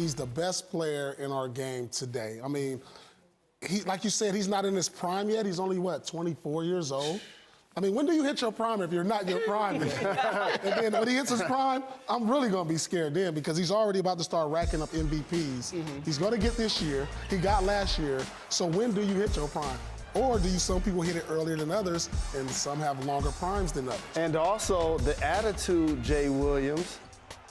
he's the best player in our game today. I mean, like you said, he's not in his prime yet. He's only, 24 years old? I mean, when do you hit your prime if you're not your prime yet? And then when he hits his prime, I'm really going to be scared then because he's already about to start racking up MVPs. He's going to get this year. He got last year. So when do you hit your prime? Or some people hit it earlier than others, and some have longer primes than others? And also the attitude, Jay Williams.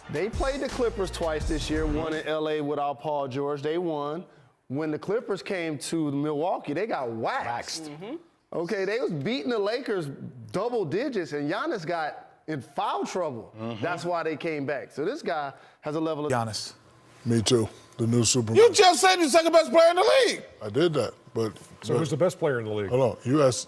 They played the Clippers twice this year, one in LA without Paul George. They won. When the Clippers came to Milwaukee, they got waxed. Okay, they was beating the Lakers double digits, and Giannis got in foul trouble. That's why they came back. So this guy has a level of... Giannis. Me too. The new Superman. You just said you're the second best player in the league. I did that, but... So who's the best player in the league? Hold on. You asked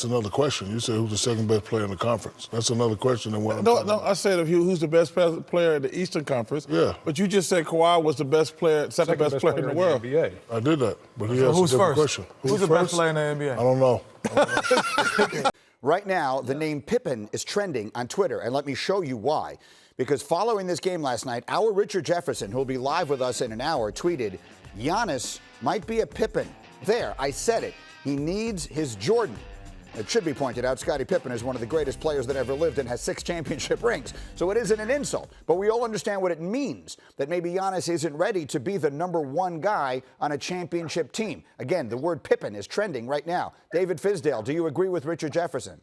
another question. You said who's the second best player in the conference. That's another question than what I'm talking about. I said who's the best player in the Eastern Conference. Yeah. But you just said Kawhi was the best player, second best player in the world. NBA. I did that, but he So asked who's a different first? question. Who's the best player in the NBA? I don't know. Right now, the name Pippen is trending on Twitter, and let me show you why. Because following this game last night, our Richard Jefferson, who will be live with us in an hour, tweeted, Giannis might be a Pippen. There, I said it. He needs his Jordan. It should be pointed out, Scottie Pippen is one of the greatest players that ever lived and has 6 championship rings. So it isn't an insult, but we all understand what it means, that maybe Giannis isn't ready to be the #1 guy on a championship team. Again, the word Pippen is trending right now. David Fisdale, do you agree with Richard Jefferson?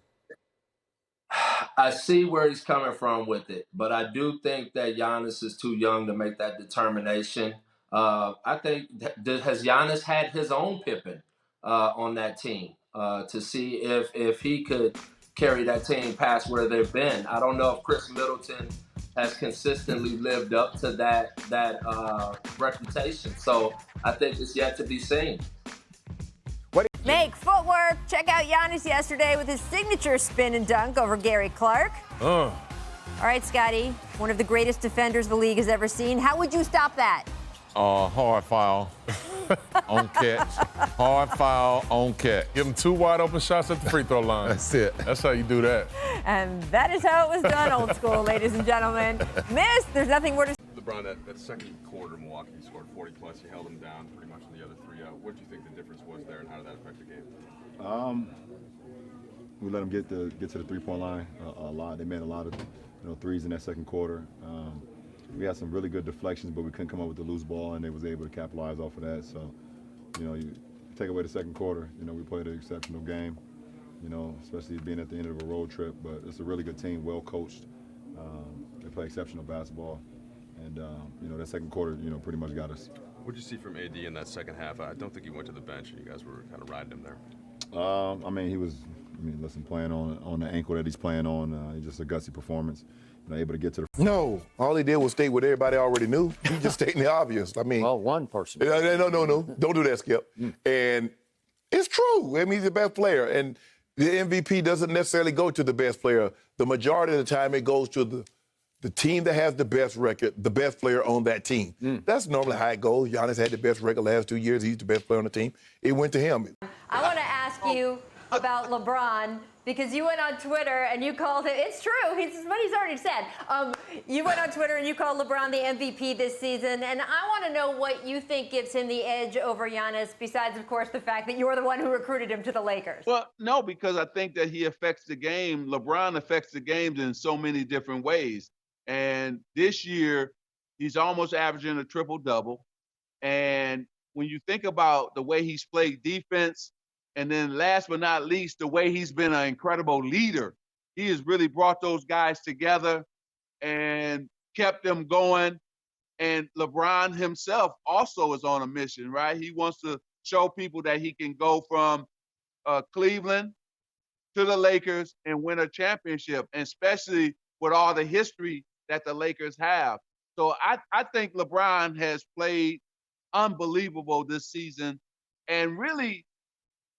I see where he's coming from with it, but I do think that Giannis is too young to make that determination. I think, has Giannis had his own Pippen on that team to see if he could carry that team past where they've been? I don't know if Chris Middleton has consistently lived up to that reputation. So I think it's yet to be seen. Make footwork. Check out Giannis yesterday with his signature spin and dunk over Gary Clark. All right, Scotty, one of the greatest defenders the league has ever seen. How would you stop that? Hard foul on catch. Hard foul on catch. Give him 2 wide open shots at the free throw line. That's it. That's how you do that. And that is how it was done, old school, ladies and gentlemen. Miss, there's nothing more to say. LeBron, that second quarter, Milwaukee scored 40-plus. You held them down pretty much on the other 3 out. What do you think the difference was there, and how did that affect the game? We let them get to the three-point line a lot. They made a lot of threes in that second quarter. We had some really good deflections, but we couldn't come up with the loose ball, and they was able to capitalize off of that. So, you take away the second quarter, we played an exceptional game, especially being at the end of a road trip. But it's a really good team, well coached. They play exceptional basketball. And, that second quarter, pretty much got us. What did you see from AD in that second half? I don't think he went to the bench. You guys were kind of riding him there. Playing on the ankle that he's playing on, just a gutsy performance. Able to get to the... No, all he did was state what everybody already knew. He just stating the obvious. Well, one person. No. Don't do that, Skip. And it's true. He's the best player. And the MVP doesn't necessarily go to the best player. The majority of the time it goes to the team that has the best record, the best player on that team. That's normally how it goes. Giannis had the best record last 2 years. He's the best player on the team. It went to him. I want to ask you about LeBron, because you went on Twitter and you called him, it's true, it's what he's already said. You went on Twitter and you called LeBron the MVP this season, and I want to know what you think gives him the edge over Giannis, besides, of course, the fact that you're the one who recruited him to the Lakers. Well, no, because I think that he affects the game. LeBron affects the games in so many different ways. And this year, he's almost averaging a triple-double. And when you think about the way he's played defense, and then last but not least, the way he's been an incredible leader. He has really brought those guys together and kept them going. And LeBron himself also is on a mission, right? He wants to show people that he can go from Cleveland to the Lakers and win a championship, and especially with all the history that the Lakers have. So I think LeBron has played unbelievable this season and really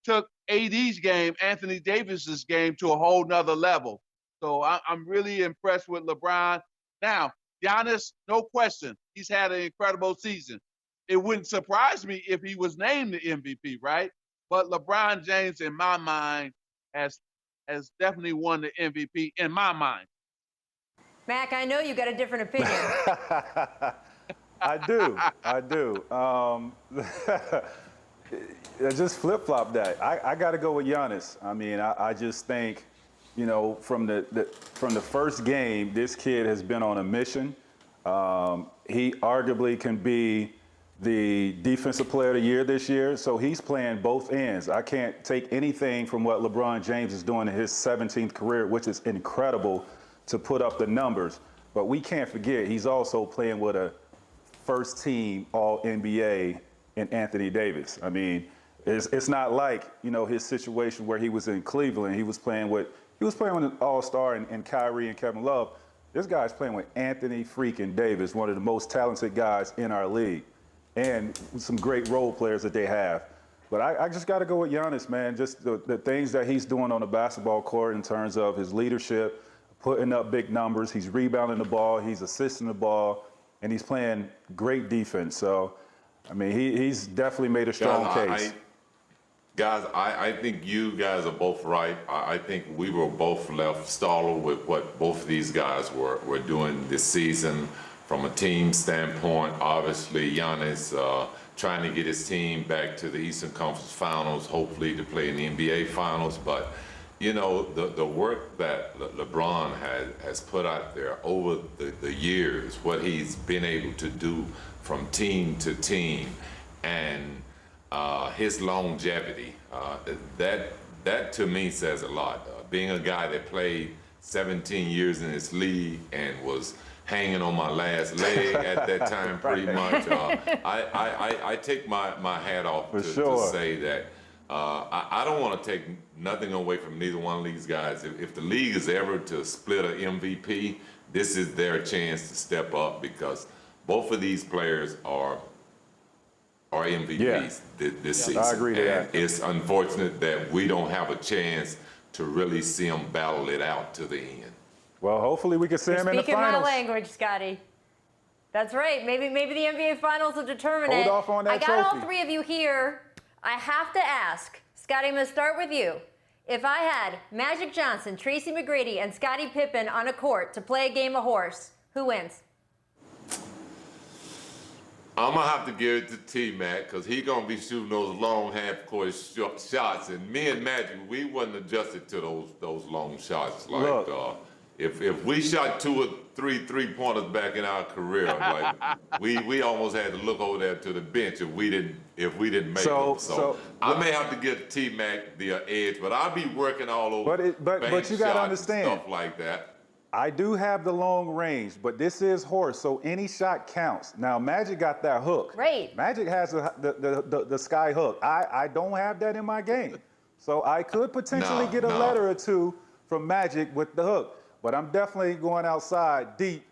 took AD's game, Anthony Davis's game, to a whole nother level. So I'm really impressed with LeBron. Now, Giannis, no question, he's had an incredible season. It wouldn't surprise me if he was named the MVP, right? But LeBron James, in my mind, has definitely won the MVP in my mind. Mac, I know you got a different opinion. I do. Just flip-flop that. I got to go with Giannis. I mean, I just think, you know, from the first game, this kid has been on a mission. He arguably can be the defensive player of the year this year, so he's playing both ends. I can't take anything from what LeBron James is doing in his 17th career, which is incredible to put up the numbers. But we can't forget, he's also playing with a first-team All-NBA in Anthony Davis. I mean, it's not like, you know, his situation where he was in Cleveland. He was playing with an All-Star and Kyrie and Kevin Love. This guy's playing with Anthony freaking Davis, one of the most talented guys in our league, and some great role players that they have. But I just got to go with Giannis, man. Just the things that he's doing on the basketball court in terms of his leadership, putting up big numbers. He's rebounding the ball, he's assisting the ball, and he's playing great defense. So, I mean, he's definitely made a strong case. Guys, I think you guys are both right. I think we were both left stalled with what both of these guys were doing this season from a team standpoint. Obviously, Giannis trying to get his team back to the Eastern Conference Finals, hopefully to play in the NBA Finals. But, you know, the work that LeBron has put out there over the years, what he's been able to do from team to team, and his longevity, that to me says a lot. Being a guy that played 17 years in this league and was hanging on my last leg at that time, pretty much. I take my hat off to say that I don't want to take nothing away from neither one of these guys. If the league is ever to split an MVP, this is their chance to step up, because both of these players are MVPs this season. I agree to that. It's unfortunate that we don't have a chance to really see them battle it out to the end. Well, hopefully we can see him in the Speaking my finals. language, Scotty. That's right. Maybe the NBA Finals will determine it. Hold off on that I got all trophy. three of you here. I have to ask, Scotty, I'm going to start with you. If I had Magic Johnson, Tracy McGrady, and Scottie Pippen on a court to play a game of horse, who wins? I'm going to have to give it to T-Mac, because he's going to be shooting those long half-court shots. And me and Magic, we wasn't adjusted to those long shots. Like, if we shot 2 or 3 three-pointers back in our career, like, we almost had to look over there to the bench if we didn't make them. So I may have to give T-Mac the edge, but I'll be working all over. But you got to understand, stuff like that. I do have the long range, but this is horse, so any shot counts. Now, Magic got that hook. Right. Magic has the sky hook. I don't have that in my game. So I could potentially get a letter or two from Magic with the hook. But I'm definitely going outside deep,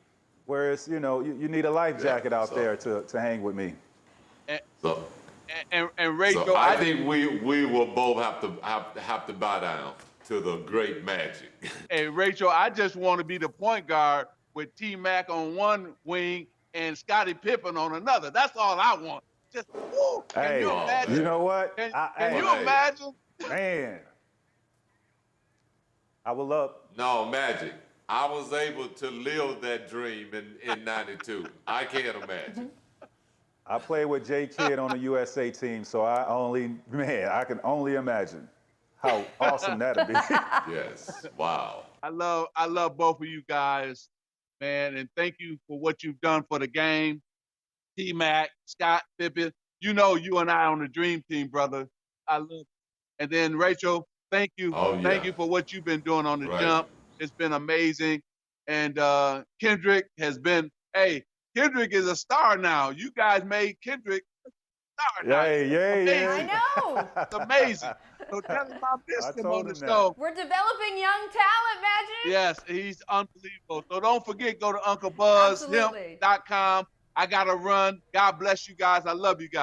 where it's, you know, you need a life jacket out there to hang with me. And Rachel, so I think we will both have to bow down to the great Magic. Hey, Rachel, I just want to be the point guard with T-Mac on one wing and Scottie Pippen on another. That's all I want. Just, woo, can you imagine? You know what? Can you imagine? Man. I would love. No, Magic. I was able to live that dream in 92. I can't imagine. I played with J. Kidd on the USA team, so I can only imagine how awesome that'd be. Yes. Wow. I love both of you guys, man, and thank you for what you've done for the game. T-Mac, Scott, Pippen, you know you and I on the dream team, brother. I love you. And then Rachel, thank you. Thank you for what you've been doing on the jump. It's been amazing. And Kendrick has been, Kendrick is a star now. You guys made Kendrick a star now. Yeah. I know. It's amazing. So tell him I missed him on the show. We're developing young talent, Magic. Yes, he's unbelievable. So don't forget, go to UncleBuzzHim.com. I got to run. God bless you guys. I love you guys.